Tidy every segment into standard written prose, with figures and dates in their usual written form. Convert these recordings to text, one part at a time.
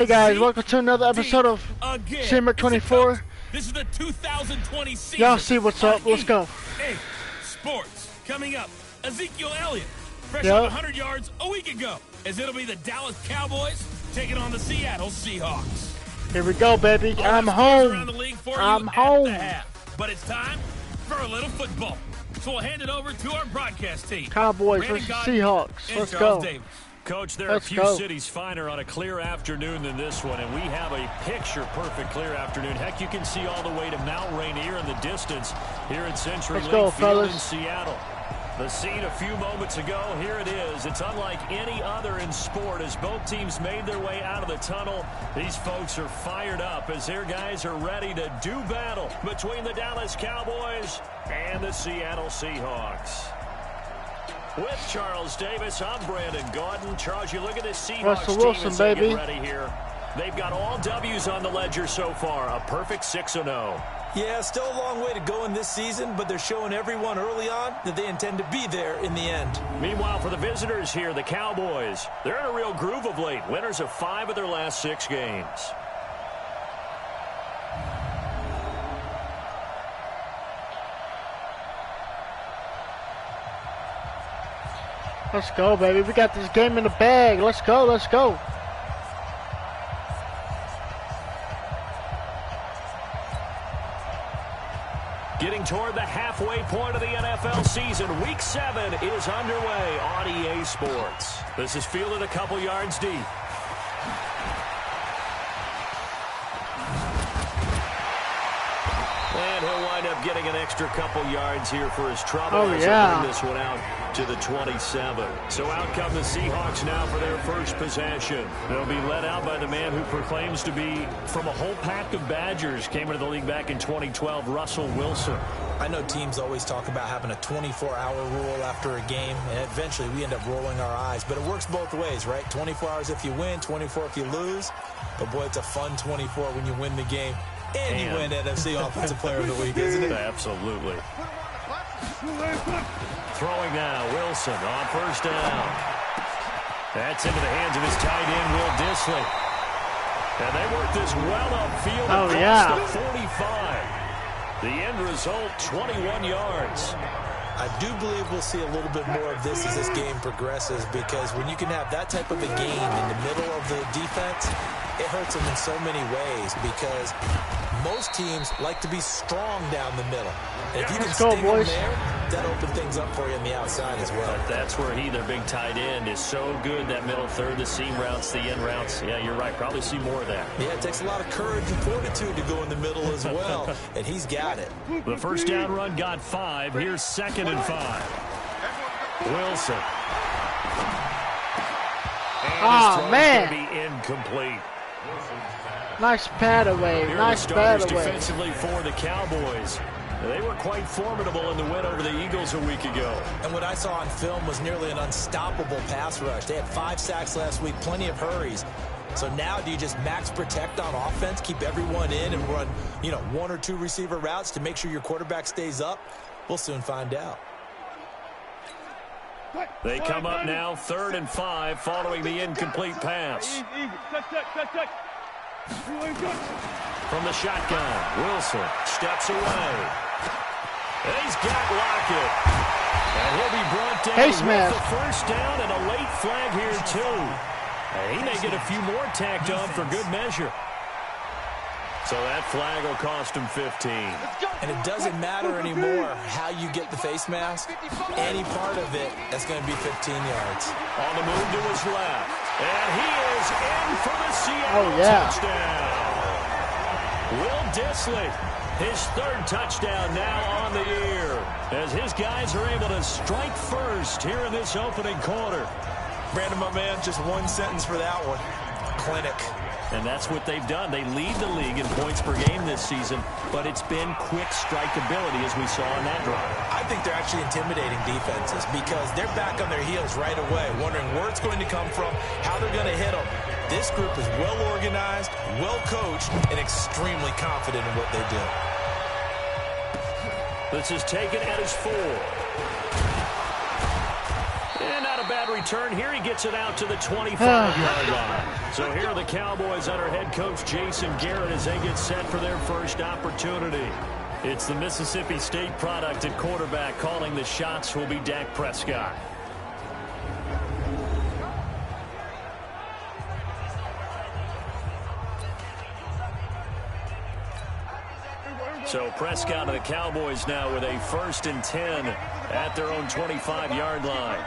Hey guys, welcome to another episode of C-Murk24. This is the 2020 season. Y'all see what's up, let's go. Hey, sports coming up. Ezekiel Elliott, fresh off 100 yards a week ago, as it'll be the Dallas Cowboys taking on the Seattle Seahawks. Here we go, baby. I'm home. I'm home. But it's time for a little football. So we'll hand it over to our broadcast team. Cowboys versus Seahawks. Let's go. Coach, there are a few cities finer on a clear afternoon than this one, and we have a picture-perfect clear afternoon. Heck, you can see all the way to Mount Rainier in the distance here at Century Link Field in Seattle. The scene a few moments ago, here it is. It's unlike any other in sport as both teams made their way out of the tunnel. These folks are fired up as their guys are ready to do battle between the Dallas Cowboys and the Seattle Seahawks. With Charles Davis, I'm Brandon Gaudin. Charles, you look at this Seahawks team as they get ready here. They've got all W's on the ledger so far, a perfect 6-0. Yeah, still a long way to go in this season, but they're showing everyone early on that they intend to be there in the end. Meanwhile, for the visitors here, the Cowboys, they're in a real groove of late. Winners of 5 of their last 6 games. Let's go, baby. We got this game in the bag. Let's go, let's go. Getting toward the halfway point of the NFL season. Week 7 is underway on EA Sports. This is fielded a couple yards deep. And he'll wind up getting an extra couple yards here for his trouble. As they bring this one out to the 27. So out come the Seahawks now for their first possession. They'll be led out by the man who proclaims to be from a whole pack of Badgers. Came into the league back in 2012, Russell Wilson. I know teams always talk about having a 24-hour rule after a game, and eventually we end up rolling our eyes. But it works both ways, right? 24 hours if you win, 24 if you lose. But, boy, it's a fun 24 when you win the game. And you win NFC Offensive Player of the Week, isn't it? Absolutely. Throwing now, Wilson on first down. That's into the hands of his tight end, Will Dissly. And they work this well upfield across the 45. The end result, 21 yards. I do believe we'll see a little bit more of this as this game progresses, because when you can have that type of a gain in the middle of the defense, it hurts them in so many ways, because most teams like to be strong down the middle. And if you can sting them there, that opens things up for you on the outside as well. But that's where their big tight end, is so good, that middle third, the seam routes, the end routes. Yeah, you're right. Probably see more of that. Yeah, it takes a lot of courage and fortitude to go in the middle as well, and he's got it. The first down run got 5. Here's 2nd and 5. Wilson. And man. Going to be incomplete. Nice pad away. Nice pad away. Defensively for the Cowboys. They were quite formidable in the win over the Eagles a week ago. And what I saw on film was nearly an unstoppable pass rush. They had 5 sacks last week, plenty of hurries. So now do you just max protect on offense, keep everyone in, and run, 1 or 2 receiver routes to make sure your quarterback stays up? We'll soon find out. They come up now, 3rd and 5, following the incomplete pass. From the shotgun, Wilson steps away. And he's got Lockett. And he'll be brought down with the first down and a late flag here, too. And he may get a few more tacked on for good measure. So that flag will cost him 15. And it doesn't matter anymore how you get the face mask. Any part of it, that's going to be 15 yards. On the move to his left. And he is in for the Seattle touchdown. Will Dissly, his 3rd touchdown now on the year, as his guys are able to strike first here in this opening quarter. Brandon, my man, just one sentence for that one. Clinic. And that's what they've done. They lead the league in points per game this season, but it's been quick strikeability as we saw in that drive. I think they're actually intimidating defenses because they're back on their heels right away, wondering where it's going to come from, how they're going to hit them. This group is well organized, well coached, and extremely confident in what they do. This is taken at his 4. And out of bad return here. He gets it out to the 25-yard line. So here are the Cowboys under head coach Jason Garrett as they get set for their first opportunity. It's the Mississippi State product at quarterback. Calling the shots will be Dak Prescott. So Prescott and the Cowboys now with a 1st and 10 at their own 25-yard line.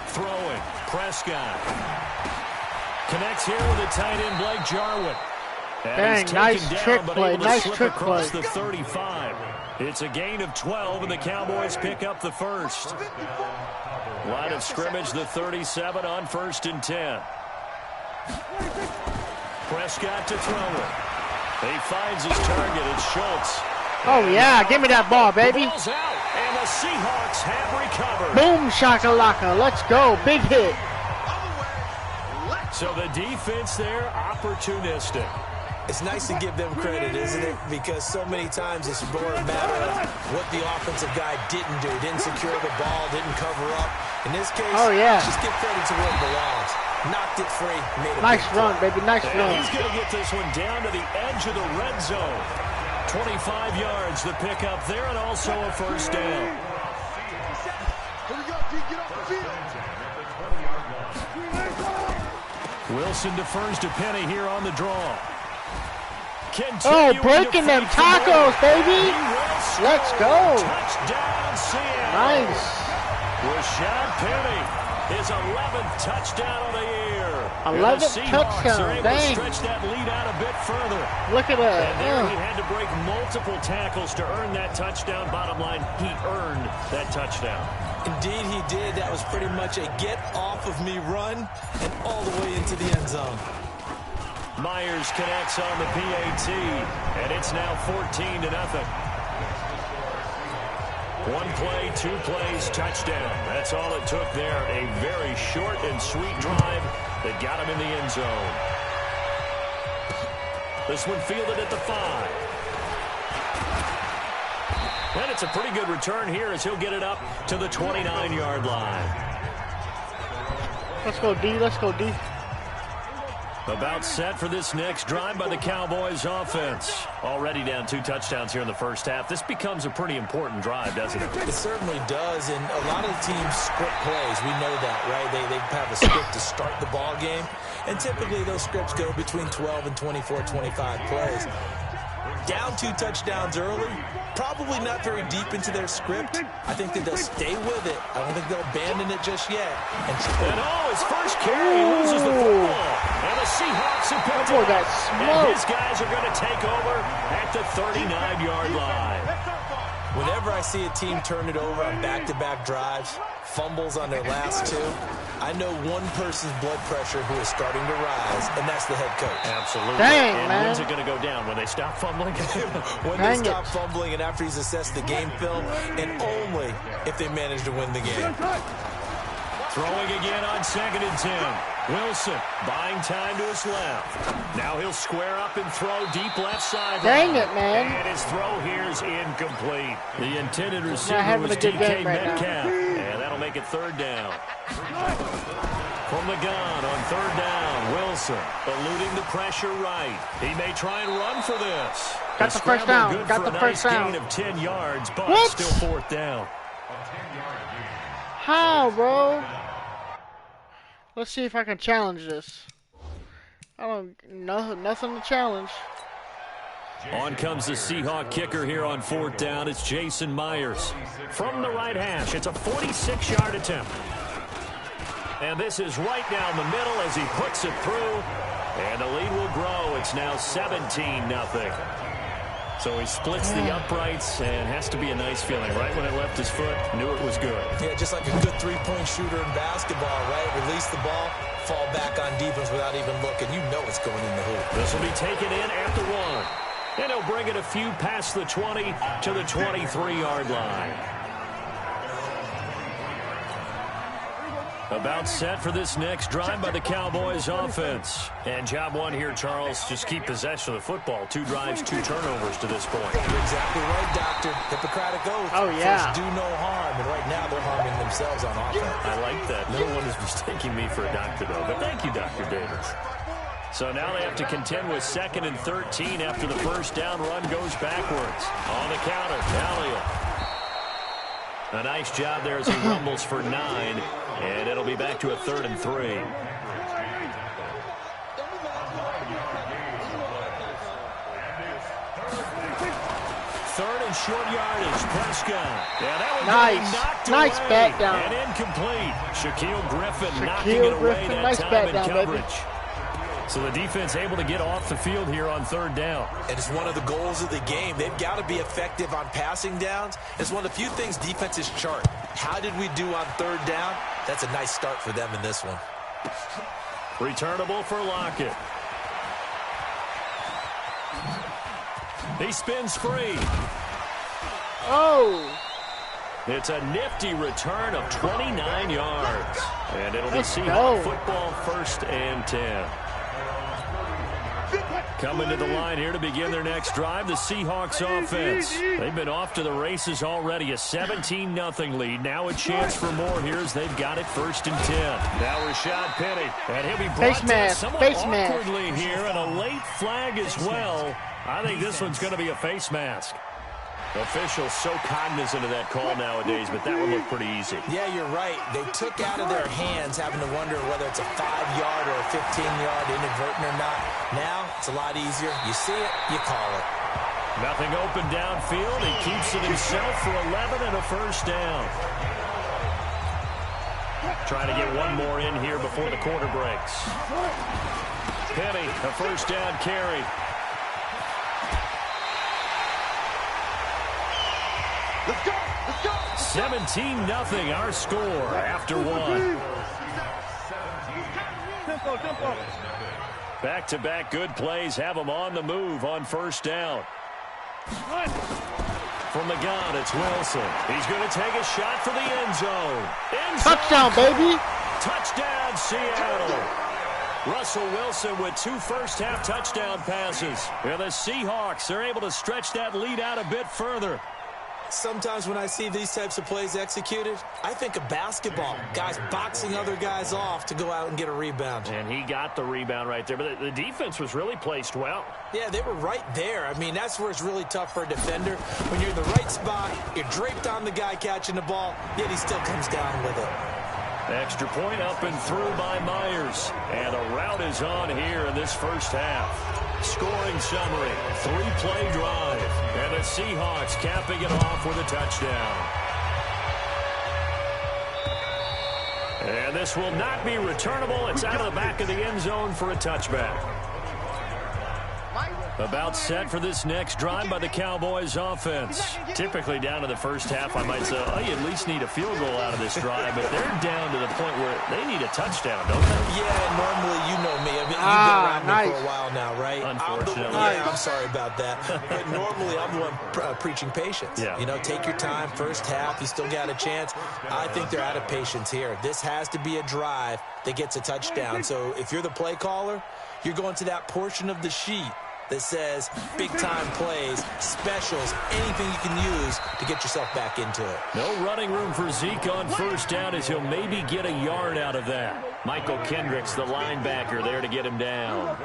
Throwing. Prescott. Connects here with a tight end, Blake Jarwin. Dang, nice trick play. Nice trick play. The 35. It's a gain of 12, and the Cowboys pick up the first. Line of scrimmage, the 37 on 1st and 10. Prescott to throw it. He finds his target. It's Schultz. Oh, yeah. Give me that ball, baby. The ball's out, and the Seahawks have recovered. Boom, shakalaka. Let's go. Big hit. So the defense there, opportunistic. It's nice to give them credit, isn't it? Because so many times it's more a matter of what the offensive guy didn't do. Didn't secure the ball, didn't cover up. In this case, just give credit to where it belongs. Knocked it free, made a nice run, baby. Nice run. He's going to get this one down to the edge of the red zone. 25 yards, the pickup there, and also a first down. Wilson defers to Penny here on the draw. Breaking them tacos, baby. Let's go. Touchdown, Seattle. Nice. Rashad Penny. His 11th touchdown of the year. 11th touchdown. Dang. Stretch that lead out a bit further. Look at that. And there he had to break multiple tackles to earn that touchdown. Bottom line, he earned that touchdown. Indeed he did. That was pretty much a get off of me run and all the way into the end zone. Myers connects on the PAT, and it's now 14-0. One play, 2 plays, touchdown. That's all it took there. A very short and sweet drive that got him in the end zone. This one fielded at the 5. And it's a pretty good return here as he'll get it up to the 29-yard line. Let's go, D. Let's go, D. About set for this next drive by the Cowboys offense. Already down 2 touchdowns here in the first half. This becomes a pretty important drive, doesn't it? It certainly does, and a lot of teams script plays. We know that, right? They have a script to start the ball game, and typically those scripts go between 12 and 24, 25 plays. Down 2 touchdowns early, probably not very deep into their script. I think that they'll stay with it. I don't think they'll abandon it just yet. And his first carry, loses the football. And the Seahawks have picked it up. And his guys are going to take over at the 39-yard line. Whenever I see a team turn it over on back-to-back drives, fumbles on their last 2, I know one person's blood pressure who is starting to rise, and that's the head coach. Absolutely. Dang, and man. when's it going to go down? When they stop fumbling? When they stop fumbling and after he's assessed the game film, and only if they manage to win the game. Throwing again on 2nd and 10. Wilson buying time to his left. Now he'll square up and throw deep left side. Dang it, man. And his throw here is incomplete. The intended receiver was DK Metcalf. And that'll make it 3rd down. From the gun on 3rd down, Wilson eluding the pressure right. He may try and run for this. Got the first down. Good Got the first down. Gain of 10 yards, but still 4th down. How, bro? Let's see if I can challenge this. Nothing to challenge. On comes the Seahawk kicker here on 4th down. It's Jason Myers. From the right hash, it's a 46-yard attempt. And this is right down the middle as he puts it through. And the lead will grow. It's now 17-0. So he splits the uprights, and has to be a nice feeling. Right when it left his foot, knew it was good. Yeah, just like a good 3-point shooter in basketball, right? Release the ball, fall back on defense without even looking. You know it's going in the hoop. This will be taken in at the 1. And he'll bring it a few past the 20 to the 23-yard line. About set for this next drive by the Cowboys offense. And job one here, Charles, just keep possession of the football. 2 drives, 2 turnovers to this point. You're exactly right, Doctor. Hippocratic oath. Oh, yeah. First, do no harm. And right now, they're harming themselves on offense. I like that. No one is mistaking me for a doctor, though. But thank you, Dr. Davis. So now they have to contend with 2nd and 13 after the first down run goes backwards. On the counter, Elliott. A nice job there as he rumbles for 9. And it'll be back to a 3rd and 3. 3rd and short yardage. Prescott. Yeah, that was nice bat down. And incomplete. Shaquille Griffin knocking it away that nice time in down, coverage. Baby. So the defense able to get off the field here on 3rd down. And it's one of the goals of the game. They've got to be effective on passing downs. It's one of the few things defenses chart. How did we do on 3rd down? That's a nice start for them in this one. Returnable for Lockett. He spins free. Oh. It's a nifty return of 29 yards. And it'll be Seahawks football 1st and 10. Coming to the line here to begin their next drive, the Seahawks offense. They've been off to the races already, a 17-0 lead. Now a chance for more here as they've got it 1st and 10. Now Rashad Penny. And he'll be brought down somewhat awkwardly here, and a late flag as well. I think this one's going to be a face mask. Officials so cognizant of that call nowadays, but that one looked pretty easy. Yeah, you're right. They took out of their hands having to wonder whether it's a 5-yard or a 15-yard inadvertent or not. Now, it's a lot easier. You see it, you call it. Nothing open downfield. He keeps it himself for 11 and a 1st down. Trying to get one more in here before the quarter breaks. Penny, a 1st down carry. 17-0 our score after 1. Back-to-back good plays have them on the move on 1st down. From the gun, it's Wilson. He's going to take a shot for the end zone. Touchdown, baby. Touchdown, Seattle. Russell Wilson with 2 first-half touchdown passes. And the Seahawks are able to stretch that lead out a bit further. Sometimes when I see these types of plays executed, I think of basketball. Guys boxing other guys off to go out and get a rebound. And he got the rebound right there. But the defense was really placed well. Yeah, they were right there. I mean, that's where it's really tough for a defender. When you're in the right spot, you're draped on the guy catching the ball, yet he still comes down with it. Extra point up and through by Myers. And a rout is on here in this 1st half. Scoring summary, 3-play drive. And the Seahawks capping it off with a touchdown. And this will not be returnable. It's out of the back of the end zone for a touchback. About set for this next drive by the Cowboys offense. Typically down to the 1st half, I might say, oh, you at least need a field goal out of this drive, but they're down to the point where they need a touchdown, don't they? Yeah, normally, you know me. I mean, you've been around me for a while now, right? Unfortunately. I'm sorry about that. But normally, I'm the one preaching patience. Yeah. You know, take your time, 1st half, you still got a chance. I think they're out of patience here. This has to be a drive that gets a touchdown. So if you're the play caller, you're going to that portion of the sheet that says big-time plays, specials, anything you can use to get yourself back into it. No running room for Zeke on 1st down as he'll maybe get a yard out of that. Michael Kendricks, the linebacker, there to get him down. On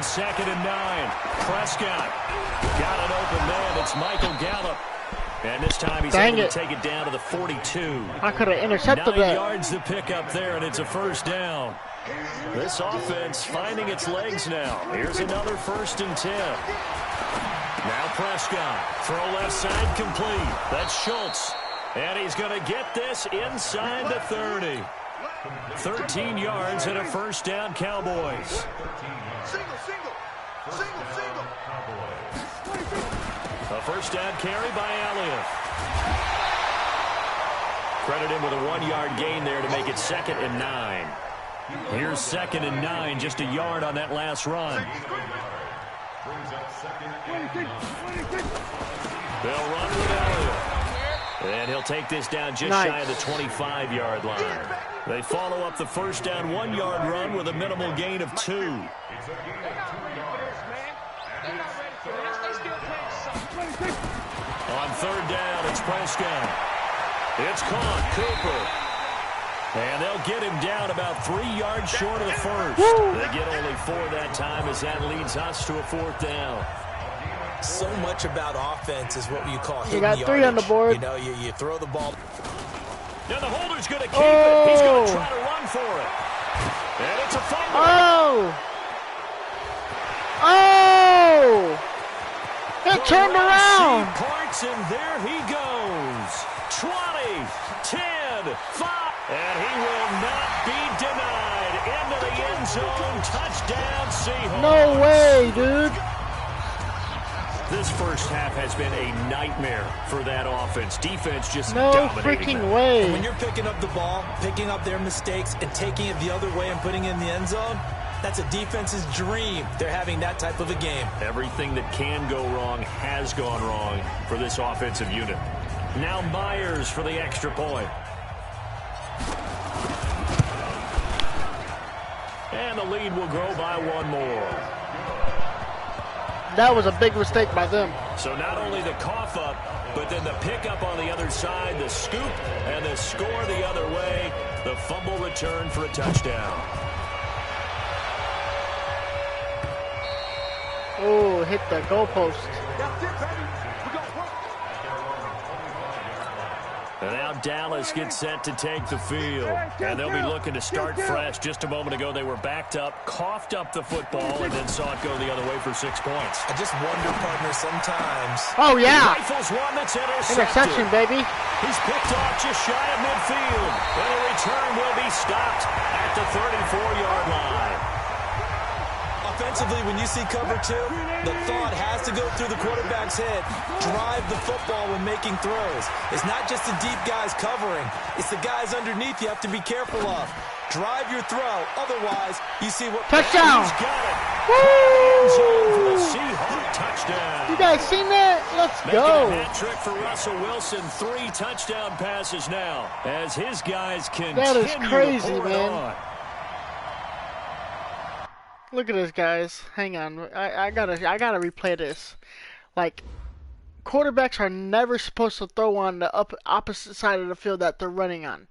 2nd and 9, Prescott got an open man. It's Michael Gallup. And this time he's able to take it down to the 42. I could have intercepted 9 that. yards to pick up there, and it's a 1st down. This offense finding its legs now. Here's another 1st and 10. Now Prescott. Throw left side complete. That's Schultz. And he's going to get this inside the 30. 13 yards and a 1st down, Cowboys. A 1st down carry by Elliott. Credit him with a 1-yard gain there to make it 2nd and 9. Here's 2nd and 9, just a yard on that last run. They'll run with Elliott. And he'll take this down just shy of the 25-yard line. They follow up the first down 1-yard run with a minimal gain of 2. On third down, it's Prescott. It's caught, Cooper. And they'll get him down about 3 yards short of the first. They get only 4 that time as that leads us to a 4th down. So much about offense is what you call hidden yardage. You got 3 on the board. You know, you throw the ball. Now the holder's going to keep it. He's going to try to run for it. And it's a fumble. Oh! It turned around. Points, and there he goes. 20, 10, 5. And he will not be denied. Into the end zone. Touchdown, Seahawks. No way, dude. This first half has been a nightmare for that offense. Defense just no dominating freaking them. way. And when you're picking up the ball, picking up their mistakes, and taking it the other way and putting it in the end zone, that's a defense's dream. They're having that type of a game. Everything that can go wrong has gone wrong for this offensive unit. Now Myers for the extra point. And the lead will grow by 1 more. That was a big mistake by them. So not only the cough up, but then the pickup on the other side, the scoop, and the score the other way. The fumble return for a touchdown. Oh, hit the goalpost. And now Dallas gets set to take the field. And they'll be looking to start fresh. Just a moment ago, they were backed up, coughed up the football, and then saw it go the other way for 6 points. I just wonder, partner, sometimes. Oh, yeah. Rifles one that's intercepted. Interception, baby. He's picked off just shy of midfield. And the return will be stopped at the 34-yard line. Offensively, when you see cover 2, the thought has to go through the quarterback's head. Drive the football when making throws. It's not just the deep guys covering. It's the guys underneath you have to be careful of. Drive your throw. Otherwise, you see what... Touchdown! He's got it. Woo! For the Seahawks touchdown. You guys seen that? Let's go. Making a hat trick for Russell Wilson. 3 touchdown passes now as his guys continue That is crazy, to pour it man. on. Look at this, guys. Hang on. I gotta replay this. Like, quarterbacks are never supposed to throw on the opposite side of the field that they're running on,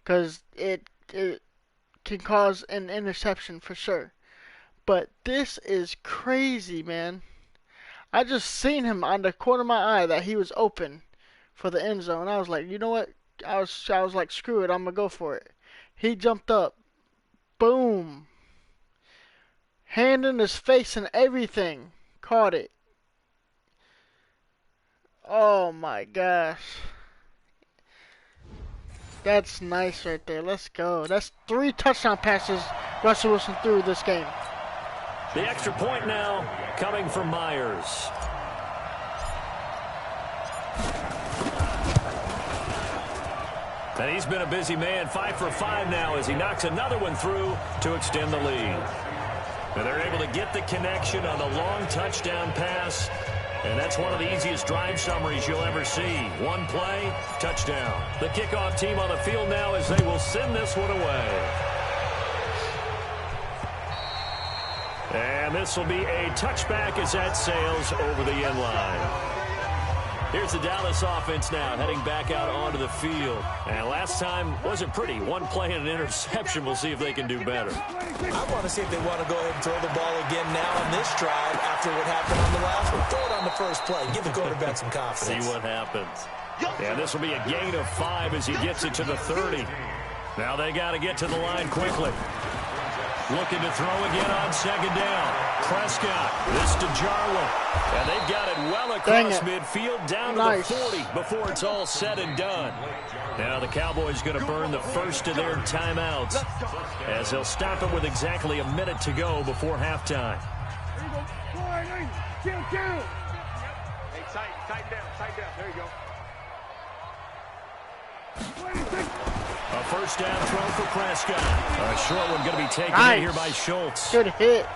because it can cause an interception for sure. But this is crazy, man. I just seen him on the corner of my eye that he was open for the end zone. I was like, you know what? I was like, screw it. I'm gonna go for it. He jumped up. Boom. Hand in his face and everything. Caught it. Oh my gosh. That's nice right there. Let's go. That's 3 touchdown passes Russell Wilson threw this game. The extra point now coming from Myers. And he's been a busy man. 5 for 5 now as he knocks another one through to extend the lead. And they're able to get the connection on the long touchdown pass. And that's one of the easiest drive summaries you'll ever see. 1 play, touchdown. The kickoff team on the field now as they will send this one away. And this will be a touchback as that sails over the end line. Here's the Dallas offense now heading back out onto the field. And last time wasn't pretty. 1 play and an interception. We'll see if they can do better. I want to see if they want to go ahead and throw the ball again now on this drive after what happened on the last one. Throw it on the first play. Give the quarterback some confidence. See what happens. Yeah, this will be a gain of 5 as he gets it to the 30. Now they got to get to the line quickly. Looking to throw again on 2nd down. Prescott, this to Jarwin. And they've got it well across midfield down to the 40 before it's all said and done. Now the Cowboys going to burn the first of their timeouts as they'll stop it with exactly a minute to go before halftime. Hey, tighten down. There you go. A first down throw for Prescott. A short one going to be taken in here by Schultz. Good hit.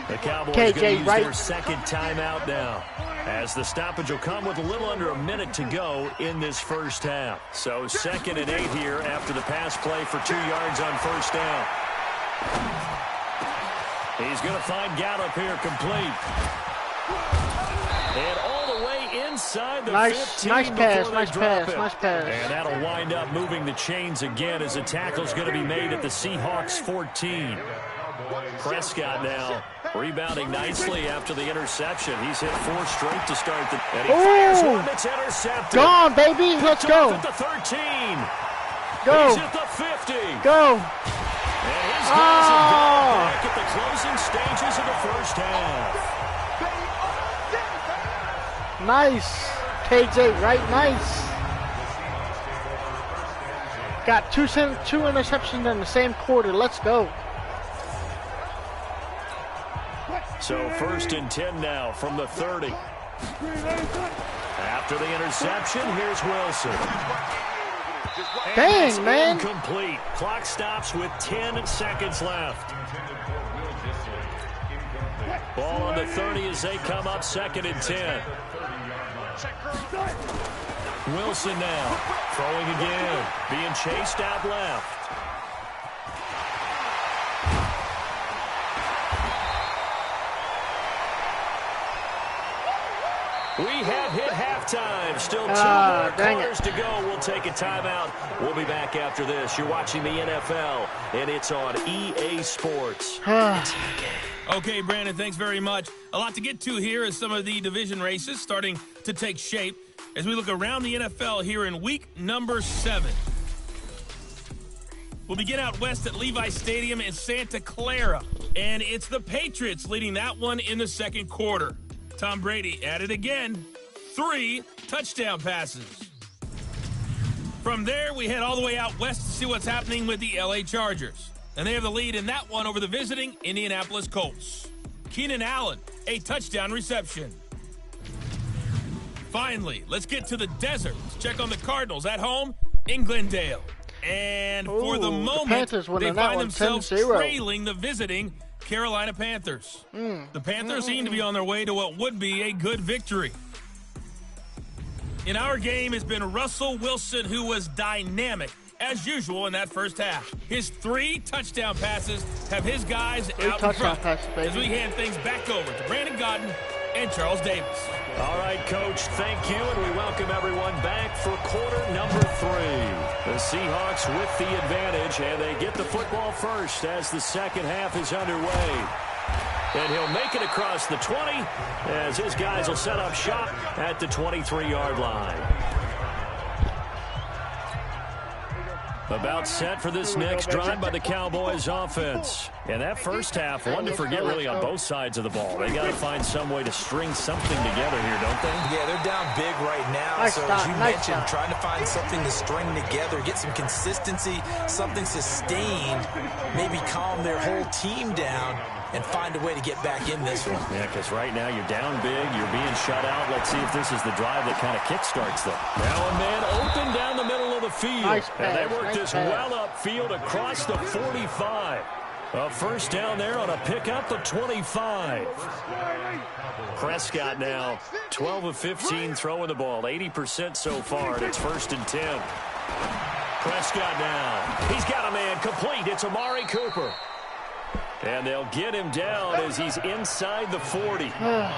The Cowboys going to use their second timeout now, as the stoppage will come with a little under a minute to go in this first half. So 2nd and 8 here after the pass play for 2 yards on first down. He's going to find Gallup here complete. And all the way inside the 15 nice pass. And that'll wind up moving the chains again as the tackle's going to be made at the Seahawks 14. Prescott now rebounding nicely after the interception. He's hit 4 straight to start the... And he fires one that's intercepted. Gone, baby. Let's go. At the 13. Go. He's at the 50. Go. And his guys have gone back at the closing stages of the first half. Nice. KJ, right? Nice. Got two interceptions in the same quarter. Let's go. So 1st and 10 now from the 30. After the interception, here's Wilson. Dang, man. Incomplete. Clock stops with 10 seconds left. Ball on the 30 as they come up 2nd and 10. Wilson now throwing again, being chased out left. We have hit halftime. Still 2 more quarters to go. We'll take a timeout. We'll be back after this. You're watching the NFL, and it's on EA Sports. Okay, Brandon, thanks very much. A lot to get to here as some of the division races starting to take shape as we look around the NFL here in week number 7. We'll begin out west at Levi Stadium in Santa Clara, and it's the Patriots leading that one in the second quarter. Tom Brady at it again. 3 touchdown passes. From there, we head all the way out west to see what's happening with the LA Chargers. And they have the lead in that one over the visiting Indianapolis Colts. Keenan Allen, a touchdown reception. Finally, let's get to the desert. Let's check on the Cardinals at home in Glendale. And for the moment, they find themselves trailing the visiting Carolina Panthers. The Panthers seem to be on their way to what would be a good victory. In our game has been Russell Wilson, who was dynamic as usual in that first half. His 3 touchdown passes have his guys out in front as we hand things back over to Brandon Godden and Charles Davis. All right, Coach, thank you, and we welcome everyone back for quarter number 3. The Seahawks with the advantage, and they get the football first as the second half is underway. And he'll make it across the 20 as his guys will set up shop at the 23-yard line. About set for this next drive by the Cowboys offense. And that first half, one to forget really on both sides of the ball. They got to find some way to string something together here, don't they? Yeah, they're down big right now. So as you mentioned, trying to find something to string together, get some consistency, something sustained, maybe calm their whole team down and find a way to get back in this one. Yeah, because right now you're down big, you're being shut out. Let's see if this is the drive that kind of kickstarts them. Now a man open down the middle of the field. And they work this well upfield across the 45. A first down there on a pickup of 25. Prescott now 12 of 15 throwing the ball, 80% so far, and it's 1st and 10. Prescott now. He's got a man complete. It's Amari Cooper. And they'll get him down as he's inside the 40.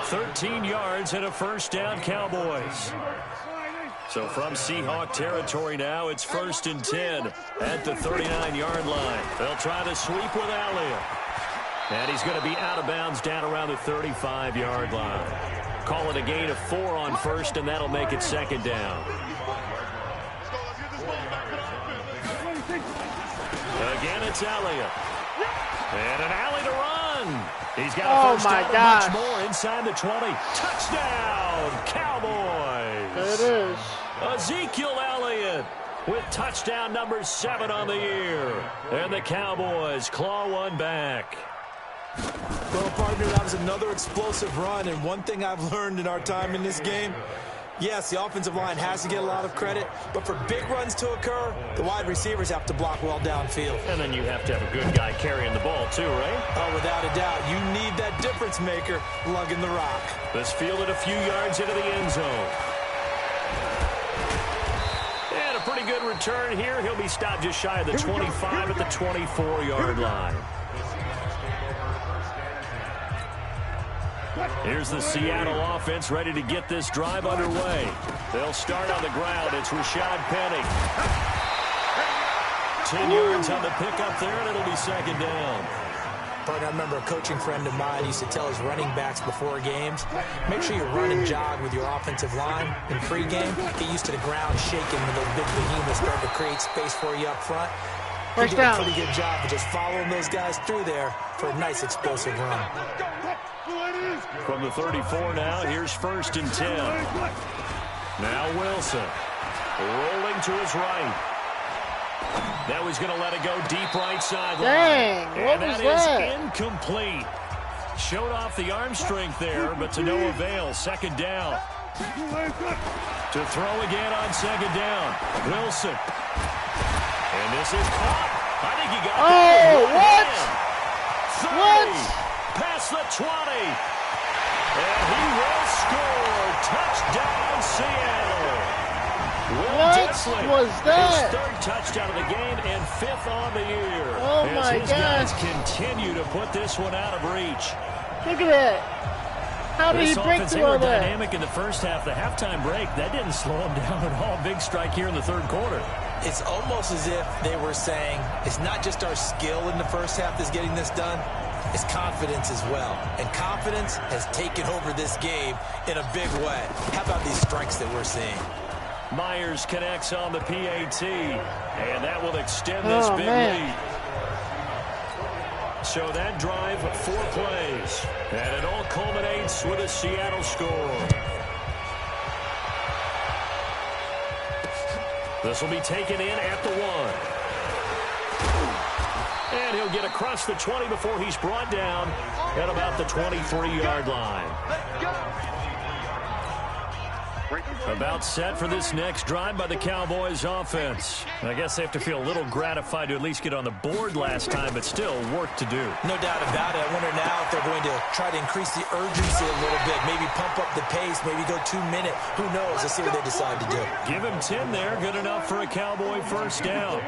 13 yards and a first down, Cowboys. So from Seahawk territory now, it's 1st and 10 at the 39-yard line. They'll try to sweep with Elliott. And he's going to be out of bounds down around the 35-yard line. Call it a gain of 4 on first, and that'll make it 2nd down. Again, it's Elliott. And an alley to run. He's got a first down and much more inside the 20. Touchdown, Cowboys. There it is. Ezekiel Elliott with touchdown number 7 on the year. And the Cowboys claw one back. Well, partner, that was another explosive run. And one thing I've learned in our time in this game, Yes, the offensive line has to get a lot of credit, but for big runs to occur, the wide receivers have to block well downfield. And then you have to have a good guy carrying the ball too, right? Oh, without a doubt. You need that difference maker lugging the rock. This fielded a few yards into the end zone. And a pretty good return here. He'll be stopped just shy of the 25 at the 24-yard line. Here's the Seattle offense ready to get this drive underway. They'll start on the ground. It's Rashad Penny. 10 yards on the pickup there, and it'll be second down. Partner, I remember a coaching friend of mine used to tell his running backs before games, make sure you run and jog with your offensive line in pregame. Get used to the ground shaking when those big behemoths start to create space for you up front. He did a pretty good job of just following those guys through there for a nice explosive run. From the 34 now, here's 1st and 10. Now Wilson rolling to his right. Now he's going to let it go deep right sideline. Dang, what and was that is incomplete. Showed off the arm strength there, but to no avail. Second down. To throw again on second down. Wilson. And this is caught. I think he got what? 30. What? Past the 20. And he will score. Touchdown, Seattle. What was that? His 3rd touchdown of the game and 5th on the year. Oh, as my his gosh. guys continue to put this one out of reach. Look at that. How did he break Offense, through they all were that? dynamic in the first half. The halftime break, that didn't slow him down at all. Big strike here in the 3rd quarter. It's almost as if they were saying, it's not just our skill in the first half that's getting this done, it's confidence as well. And confidence has taken over this game in a big way. How about these strikes that we're seeing? Myers connects on the PAT, and that will extend this big lead. So that drive, 4 plays, and it all culminates with a Seattle score. This will be taken in at the 1. And he'll get across the 20 before he's brought down at about the 23-yard line. About set for this next drive by the Cowboys offense. I guess they have to feel a little gratified to at least get on the board last time, but still work to do. No doubt about it. I wonder now if they're going to try to increase the urgency a little bit, maybe pump up the pace, maybe go 2-minute. Who knows? Let's see what they decide to do. Give him 10 there. Good enough for a Cowboy first down.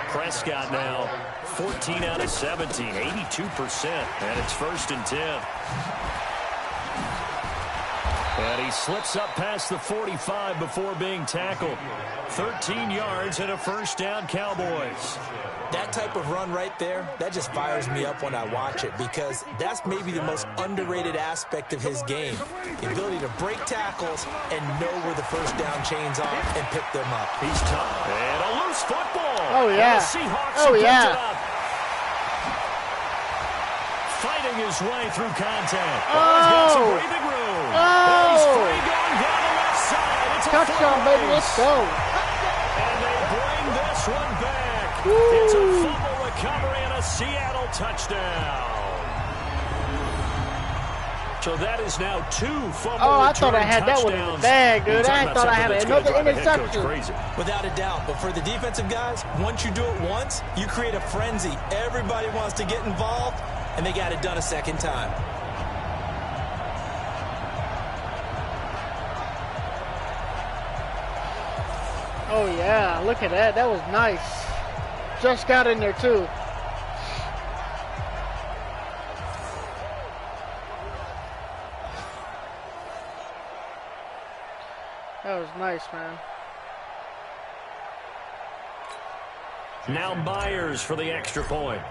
Prescott now 14 out of 17, 82%, and it's 1st and 10. And he slips up past the 45 before being tackled. 13 yards and a first down, Cowboys. That type of run right there, that just fires me up when I watch it, because that's maybe the most underrated aspect of his game. The ability to break tackles and know where the first down chains are and pick them up. He's tough. And a loose football. Oh, yeah. And the Seahawks Oh, picked yeah. it up. Fighting his way through contact. Oh. He's got some breathing room. And he's free going down the left side. It's a Touchdown, baby. Let's go. And they bring this one back. Woo. It's a fumble recovery and a Seattle touchdown. So that is now 2 fumble I thought I had that touchdowns. one in the bag, dude. I thought I had another interception. Without a doubt, but for the defensive guys, once you do it once, you create a frenzy. Everybody wants to get involved, and they got it done a second time. Oh, yeah. Look at that. That was nice. Just got in there, too. That was nice, man. Now Myers for the extra point.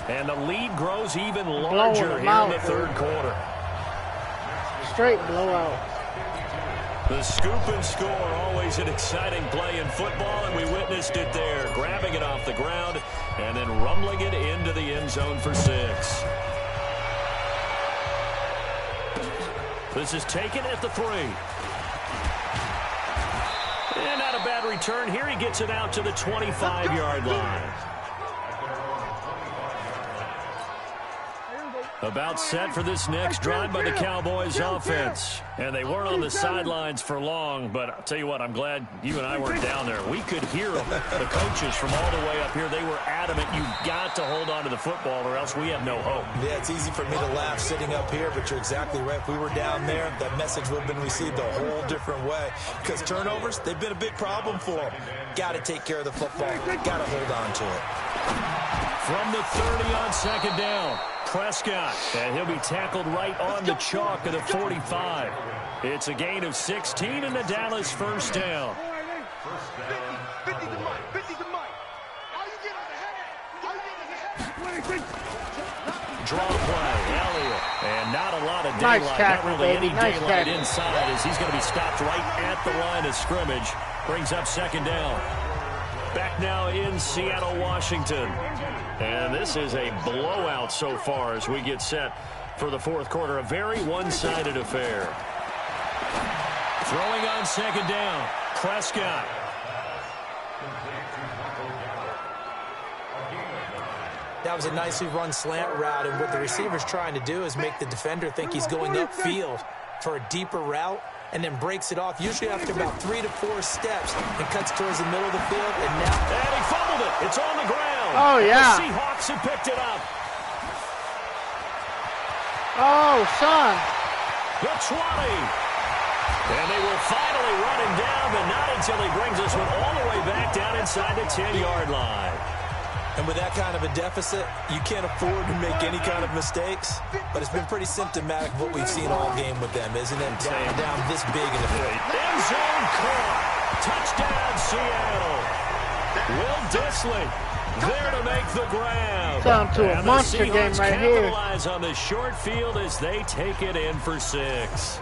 And the lead grows even larger here in the 3rd quarter. Straight blowout. The scoop and score, always an exciting play in football, and we witnessed it there, grabbing it off the ground and then rumbling it into the end zone for 6. This is taken at the 3. And not a bad return here. He gets it out to the 25-yard line. About set for this next drive by the Cowboys offense. And they weren't on the sidelines for long, but I'll tell you what, I'm glad you and I weren't down there. We could hear them, the coaches from all the way up here. They were adamant, you've got to hold on to the football or else we have no hope. Yeah, it's easy for me to laugh sitting up here, but you're exactly right. If we were down there, that message would have been received a whole different way. Because turnovers, they've been a big problem for them. Got to take care of the football. Got to hold on to it. From the 30 on second down, Prescott, and he'll be tackled right on the chalk of the 45. It's a gain of 16 and a Dallas first down. Draw play, Elliott, and not a lot of daylight, nice tackle, not really baby. any Nice daylight tackle. inside as he's going to be stopped right at the line of scrimmage. Brings up second down. Back now in Seattle, Washington. And this is a blowout so far as we get set for the fourth quarter. A very one-sided affair. Throwing on second down, Prescott. That was a nicely run slant route, and what the receiver's trying to do is make the defender think he's going upfield for a deeper route, and then breaks it off, usually after about 3 to 4 steps, and cuts towards the middle of the field, and now... And he fumbled it. It's on the ground. Oh, yeah. The Seahawks have picked it up. Oh, son. The 20. And they will finally run him down, but not until he brings this one all the way back down inside the 10-yard line. And with that kind of a deficit, you can't afford to make any kind of mistakes. But it's been pretty symptomatic of what we've seen all game with them, isn't it? Down this big in the field. End zone caught. Touchdown, Seattle. Will Dissly there to make the grab. Down to a And monster the game Seahawks right here. capitalize on the short field as they take it in for 6.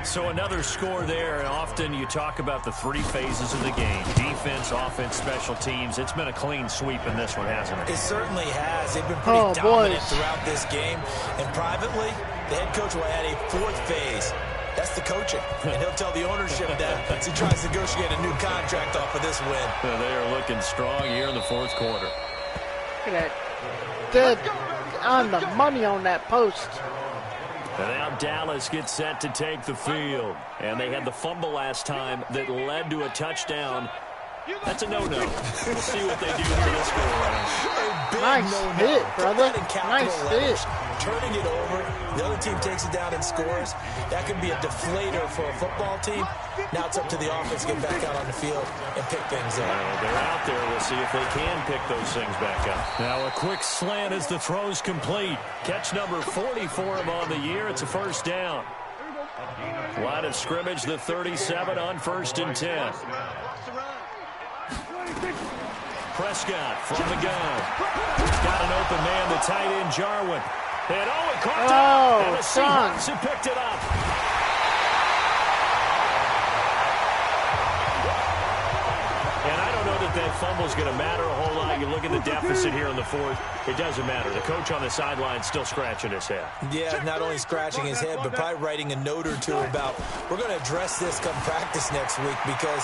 So another score there, and often you talk about the 3 phases of the game. Defense, offense, special teams. It's been a clean sweep in this one, hasn't it? It certainly has. They've been pretty dominant throughout this game. And privately, the head coach will add a 4th phase. That's the coaching. And he'll tell the ownership that as he tries to negotiate a new contract off of this win. Well, they are looking strong here in the fourth quarter. Look at that. Dead on the money on that post. And now Dallas gets set to take the field. And they had the fumble last time that led to a touchdown. That's a no-no. We'll see what they do for this go around. Nice hit, brother. Nice hit. Turning it over, the other team takes it down and scores. That could be a deflator for a football team. Now it's up to the offense to get back out on the field and pick things up. They're out there. We'll see if they can pick those things back up. Now a quick slant as the throw's complete. Catch number 40 for him on the year. It's a first down. Line of scrimmage, the 37 on 1st and 10. Prescott from the gun. Got an open man, the tight end, Jarwin. And it caught down. And the Seahawks have picked it up. And I don't know that fumble's going to matter a whole lot. You look at the deficit here in the fourth. It doesn't matter. The coach on the sideline still scratching his head. Yeah, not only scratching his head, but probably writing a note or two about, we're going to address this come practice next week because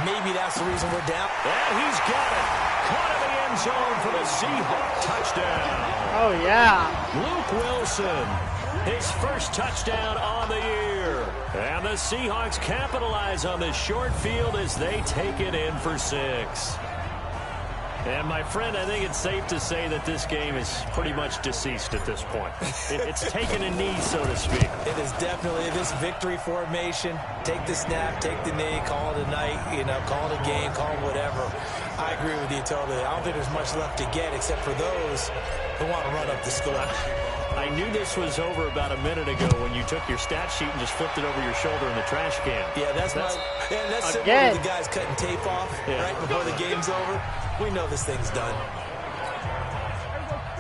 maybe that's the reason we're down. And he's got it. Caught in the end zone for the Seahawks touchdown. Oh, yeah. Luke Wilson, his first touchdown on the year. And the Seahawks capitalize on this short field as they take it in for 6. And, my friend, I think it's safe to say that this game is pretty much deceased at this point. It's taken a knee, so to speak. It is definitely this victory formation. Take the snap, take the knee, call it a night, call it a game, call it whatever. I agree with you totally. I don't think there's much left to get except for those who want to run up the score. I knew this was over about a minute ago when you took your stat sheet and just flipped it over your shoulder in the trash can. Yeah, that's similar to the guys cutting tape off right before the game's over. We know this thing's done.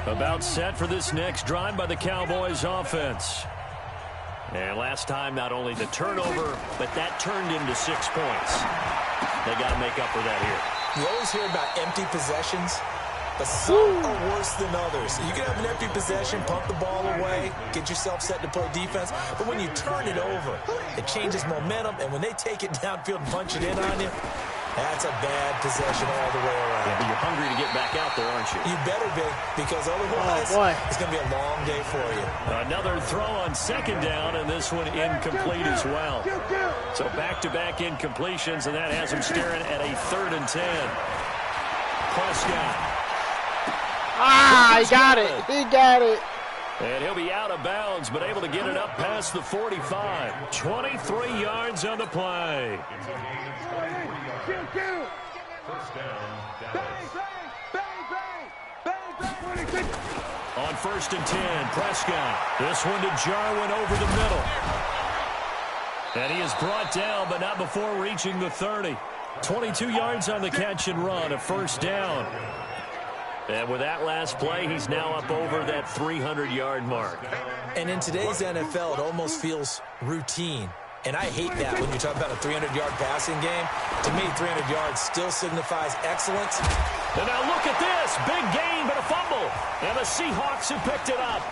About set for this next drive by the Cowboys offense. And last time, not only the turnover, but that turned into 6 points. They got to make up for that here. You always hear about empty possessions, but some are worse than others. You can have an empty possession, pump the ball away, get yourself set to play defense, but when you turn it over, it changes momentum, and when they take it downfield and punch it in on you, That's a bad possession all the way around. Yeah, but you're hungry to get back out there, aren't you? You better be, because otherwise it's going to be a long day for you. Another throw on second down, and this one incomplete as well. So back-to-back incompletions, and that has him staring at a 3rd and 10. Prescott. He got it. He got it. And he'll be out of bounds, but able to get it up past the 45. 23 yards on the play. On 1st and 10, Prescott. This one to Jarwin over the middle. And he is brought down, but not before reaching the 30. 22 yards on the catch and run, a 1st down. And with that last play, he's now up over that 300-yard mark. And in today's NFL, it almost feels routine. And I hate that when you talk about a 300-yard passing game. To me, 300 yards still signifies excellence. And now look at this. Big gain, but a fumble. And the Seahawks have picked it up.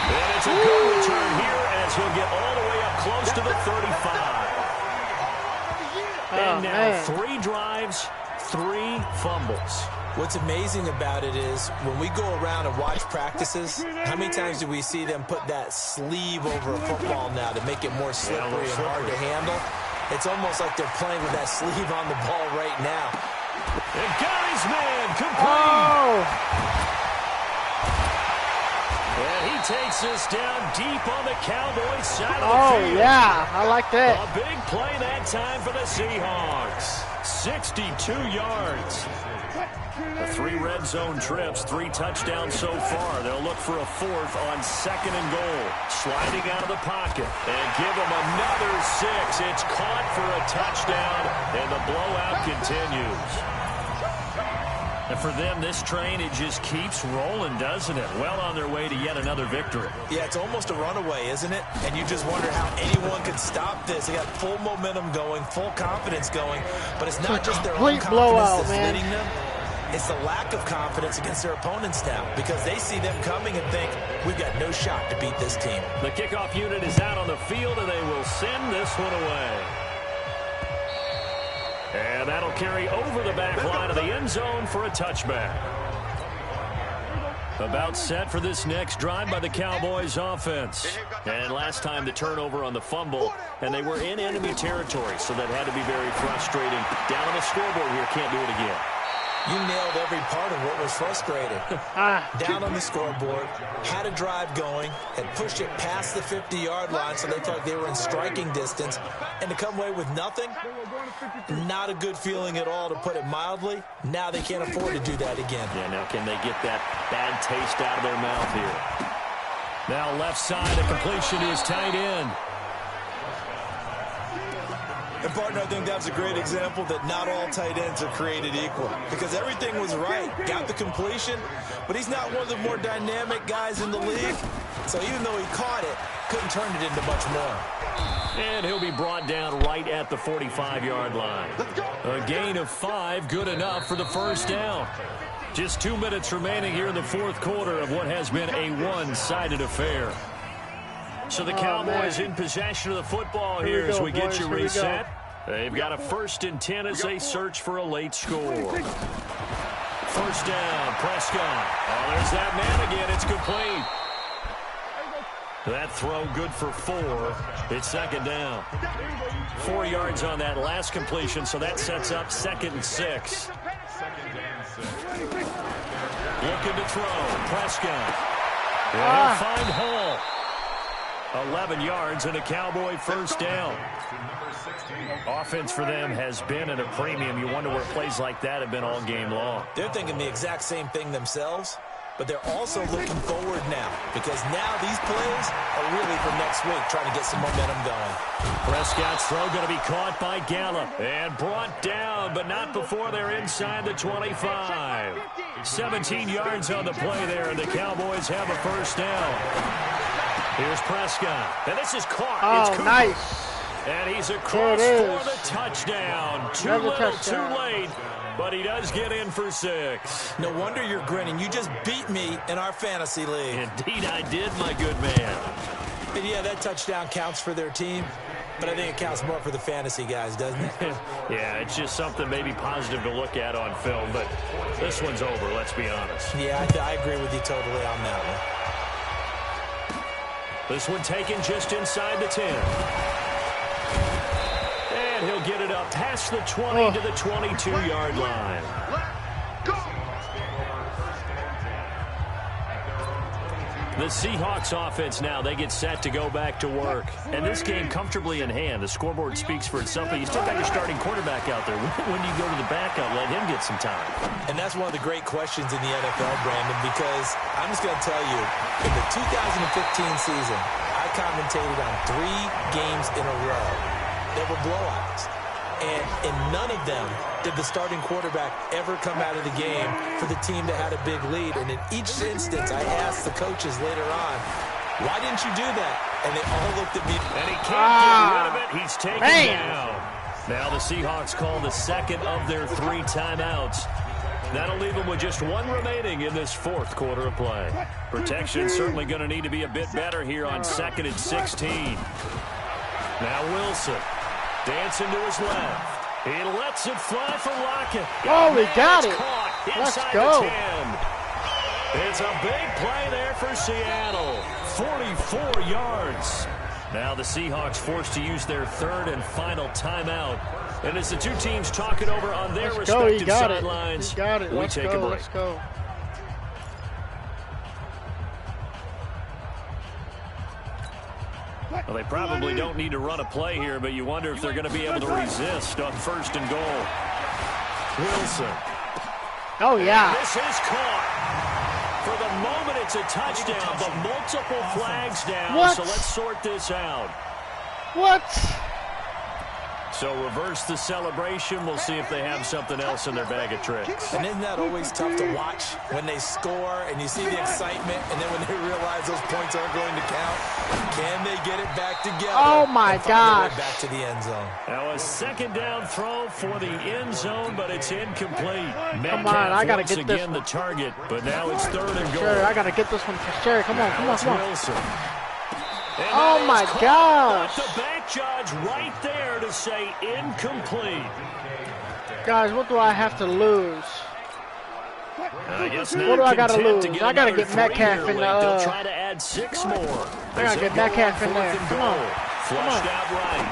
And it's a good return here as he'll get all the way up close to the 35. And now 3 drives, 3 fumbles. What's amazing about it is when we go around and watch practices, how many times do we see them put that sleeve over a football now to make it more slippery and hard to handle? It's almost like they're playing with that sleeve on the ball right now. And got his man complete. And he takes this down deep on the Cowboys side of the field. Oh, yeah. I like that. A big play that time for the Seahawks. 62 yards. The 3 red zone trips, 3 touchdowns so far. They'll look for a 4th on 2nd and goal. Sliding out of the pocket. And give him another 6. It's caught for a touchdown, and the blowout continues. And for them, this train, it just keeps rolling, doesn't it? Well on their way to yet another victory. Yeah, it's almost a runaway, isn't it? And you just wonder how anyone could stop this. They got full momentum going, full confidence going. But it's not just their own confidence that's leading them. It's the lack of confidence against their opponents now because they see them coming and think, we've got no shot to beat this team. The kickoff unit is out on the field, and they will send this one away. And that'll carry over the back line of the end zone for a touchback. About set for this next drive by the Cowboys offense. And last time the turnover on the fumble, and they were in enemy territory, so that had to be very frustrating. Down on the scoreboard here, can't do it again. You nailed every part of what was frustrating. Down on the scoreboard, had a drive going, and pushed it past the 50-yard line so they thought they were in striking distance. And to come away with nothing, not a good feeling at all, to put it mildly. Now they can't afford to do that again. Yeah, now can they get that bad taste out of their mouth here? Now left side, a completion to his tight end. And, partner, I think that was a great example that not all tight ends are created equal because everything was right. Got the completion, but he's not one of the more dynamic guys in the league. So even though he caught it, couldn't turn it into much more. And he'll be brought down right at the 45-yard line. A gain of 5, good enough for the 1st down. Just 2 minutes remaining here in the 4th quarter of what has been a one-sided affair. So the Cowboys in possession of the football here as we get you reset. They've got a 1st and 10 as they search for a late score. 1st down, Prescott. Oh, there's that man again. It's complete. That throw good for 4. It's 2nd down. 4 yards on that last completion, so that sets up 2nd and 6. Looking to throw. Prescott. And he'll find Hall. 11 yards and a Cowboy 1st down. Offense for them has been at a premium. You wonder where plays like that have been all game long. They're thinking the exact same thing themselves, but they're also looking forward now because now these plays are really for next week, trying to get some momentum going. Prescott's throw going to be caught by Gallup and brought down, but not before they're inside the 25. 17 yards on the play there, and the Cowboys have a 1st down. Here's Prescott, and this is caught. Oh, it's nice. And he's across for the touchdown. Too little, too late, but he does get in for 6. No wonder you're grinning. You just beat me in our fantasy league. Indeed I did, my good man. And yeah, that touchdown counts for their team. but I think it counts more for the fantasy guys, doesn't it? Yeah, it's just something maybe positive to look at on film, but this one's over, let's be honest. Yeah, I agree with you totally on that one. This one taken just inside the 10. And he'll get it up past the 20 to the 22-yard line. The Seahawks offense now, they get set to go back to work. And this game comfortably in hand. The scoreboard speaks for itself, but you still got your starting quarterback out there. When do you go to the backup, let him get some time? And that's one of the great questions in the NFL, Brandon, because I'm just going to tell you, in the 2015 season, I commentated on 3 games in a row. They were blowouts. And in none of them did the starting quarterback ever come out of the game for the team that had a big lead. And in each instance, I asked the coaches later on, why didn't you do that? And they all looked at me. And he can't get rid of it. He's taken down. Now the Seahawks call the second of their 3 timeouts. That'll leave them with just 1 remaining in this 4th quarter of play. Protection certainly going to need to be a bit better here on 2nd and 16. Now Wilson. Dancing to his left. He lets it fly for Lockett. Oh, we got it. Let's go. It's a big play there for Seattle. 44 yards. Now the Seahawks forced to use their 3rd and final timeout. And as the 2 teams talk it over on their respective sidelines, we take a break. Let's go. Well, they probably don't need to run a play here, but you wonder if they're going to be able to resist on 1st and goal. Wilson. Oh, yeah. And this is caught. For the moment, it's a touchdown, but multiple flags down, so let's sort this out. What? So reverse the celebration. We'll see if they have something else in their bag of tricks. And isn't that always tough to watch when they score and you see the excitement, and then when they realize those points aren't going to count? Can they get it back together? Oh, my gosh. Back to the end zone. Now a 2nd down throw for the end zone, but it's incomplete. Come on, I got to get this again the target, but now it's 3rd and goal. Sure, I got to get this one for sure. Come on, come on, come on. Wilson. Oh, my gosh. The back judge right there to say incomplete. Guys, what do I have to lose? I guess what do I got to lose? I got to get Metcalf in the... They'll try to add 6 more. I got to get Metcalf in there. Come on. Flushed out right.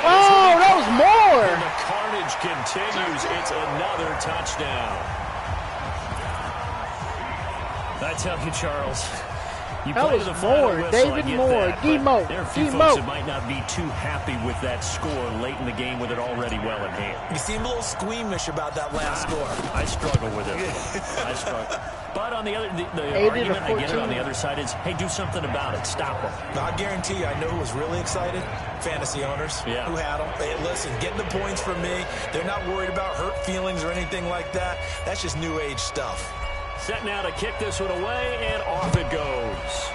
Oh, that was more. And the carnage continues. It's another touchdown. I tell you, Charles, you that was more. David Moore. D-Mo. There are a few folks that might not be too happy with that score late in the game with it already well in hand. You seem a little squeamish about that last score. I struggle with it. I struggle. But on the other, the argument, I get it on the other side is, hey, do something about it. Stop them. I guarantee you, I know who was really excited. Fantasy owners who had them. Hey, listen, getting the points from me. They're not worried about hurt feelings or anything like that. That's just new age stuff. Set now to kick this one away, and off it goes.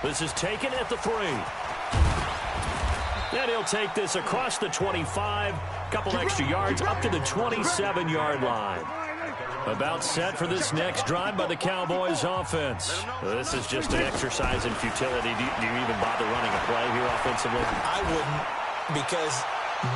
This is taken at the 3. And he'll take this across the 25, couple extra yards up to the 27-yard line. About set for this next drive by the Cowboys offense. This is just an exercise in futility. Do you even bother running a play here offensively? I wouldn't, because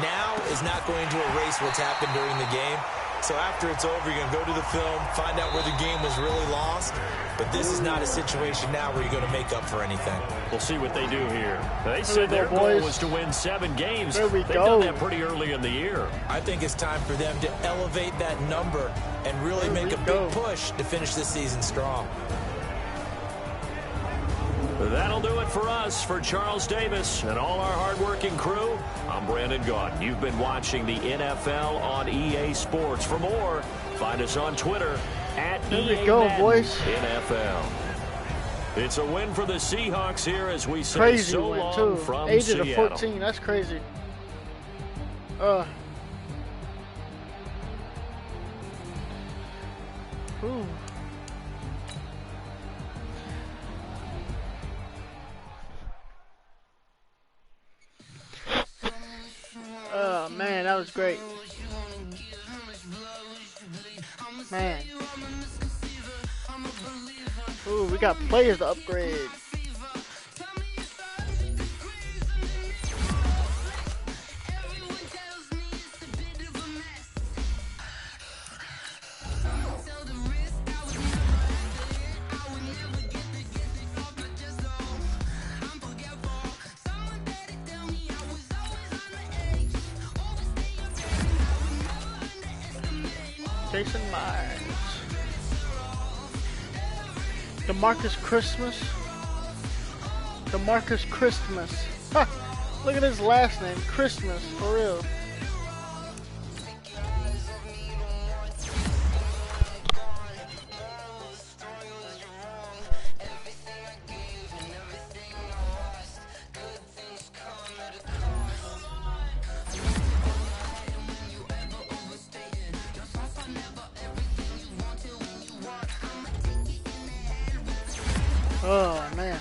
now is not going to erase what's happened during the game. So after it's over, you're going to go to the film, find out where the game was really lost. But this is not a situation now where you're going to make up for anything. We'll see what they do here. They said their goal was to win 7 games. They've done that pretty early in the year. I think it's time for them to elevate that number and really make a big push to finish this season strong. That'll do it for us. For Charles Davis and all our hardworking crew, I'm Brandon Gaudin. You've been watching the NFL on EA Sports. For more, find us on Twitter at EA NFL. It's a win for the Seahawks here as we say crazy so win, long too. from 80 Seattle. to 14, that's crazy. Ooh. Oh, man, that was great. Man. Ooh, we got players to upgrade. Jason Myers. DeMarcus Christmas. DeMarcus Christmas. Ha! Look at his last name, Christmas, for real. Oh, man.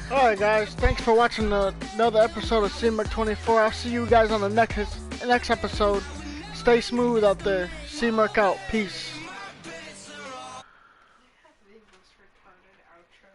Alright guys, thanks for watching another episode of C-Murk24. I'll see you guys on the next episode. Stay smooth out there. C-Murk out. Peace.